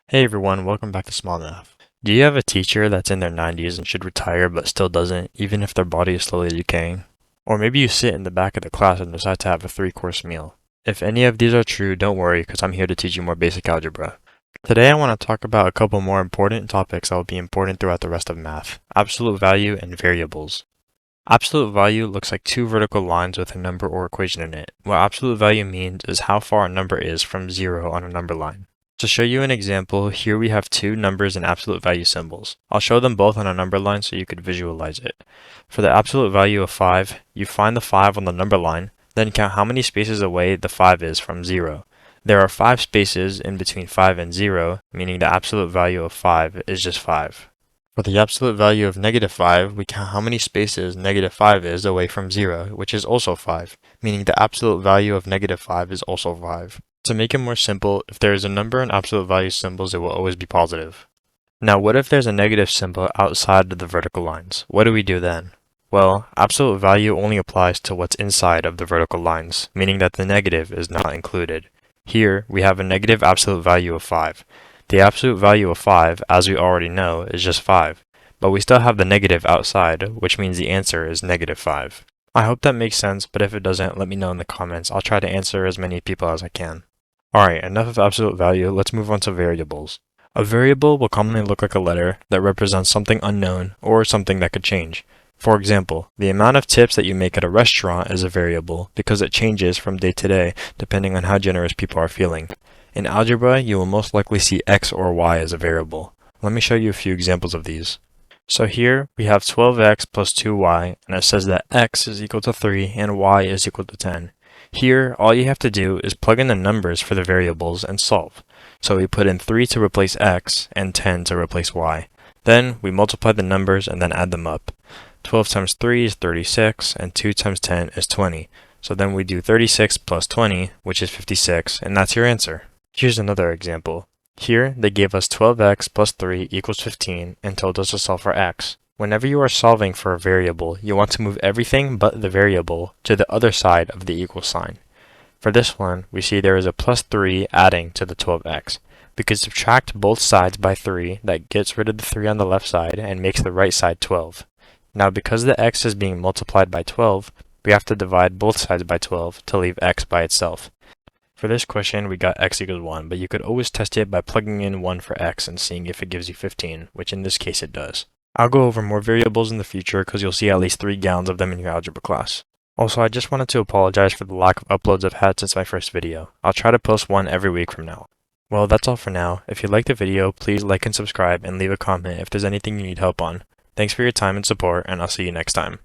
Hey everyone, welcome back to Small Math. Do you have a teacher that's in their 90s and should retire but still doesn't, even if their body is slowly decaying? Or maybe you sit in the back of the class and decide to have a three-course meal. If any of these are true, don't worry, because I'm here to teach you more basic algebra. Today I want to talk about a couple more important topics that will be important throughout the rest of math: absolute value and variables. Absolute value looks like two vertical lines with a number or equation in it. What absolute value means is how far a number is from zero on a number line. To show you an example, here we have two numbers and absolute value symbols. I'll show them both on a number line so you could visualize it. For the absolute value of 5, you find the 5 on the number line, then count how many spaces away the 5 is from 0. There are 5 spaces in between 5 and 0, meaning the absolute value of 5 is just 5. For the absolute value of -5, we count how many spaces -5 is away from 0, which is also 5, meaning the absolute value of -5 is also 5. To make it more simple, if there is a number in absolute value symbols, it will always be positive. Now, what if there's a negative symbol outside of the vertical lines? What do we do then? Well, absolute value only applies to what's inside of the vertical lines, meaning that the negative is not included. Here, we have a negative absolute value of 5. The absolute value of 5, as we already know, is just 5, but we still have the negative outside, which means the answer is -5. I hope that makes sense, but if it doesn't, let me know in the comments. I'll try to answer as many people as I can. Alright, enough of absolute value, let's move on to variables. A variable will commonly look like a letter that represents something unknown or something that could change. For example, the amount of tips that you make at a restaurant is a variable because it changes from day to day depending on how generous people are feeling. In algebra, you will most likely see x or y as a variable. Let me show you a few examples of these. So here we have 12x plus 2y, and it says that x is equal to 3 and y is equal to 10. Here, all you have to do is plug in the numbers for the variables and solve. So we put in 3 to replace x and 10 to replace y. Then we multiply the numbers and then add them up. 12 times 3 is 36 and 2 times 10 is 20. So then we do 36 plus 20, which is 56, and that's your answer. Here's another example. Here, they gave us 12x plus 3 equals 15 and told us to solve for x. Whenever you are solving for a variable, you want to move everything but the variable to the other side of the equal sign. For this one, we see there is a plus 3 adding to the 12x. We could subtract both sides by 3, that gets rid of the 3 on the left side and makes the right side 12. Now because the x is being multiplied by 12, we have to divide both sides by 12 to leave x by itself. For this question, we got x equals 1, but you could always test it by plugging in 1 for x and seeing if it gives you 15, which in this case it does. I'll go over more variables in the future because you'll see at least 3 gallons of them in your algebra class. Also, I just wanted to apologize for the lack of uploads I've had since my first video. I'll try to post one every week from now. Well, that's all for now. If you liked the video, please like and subscribe and leave a comment if there's anything you need help on. Thanks for your time and support, and I'll see you next time.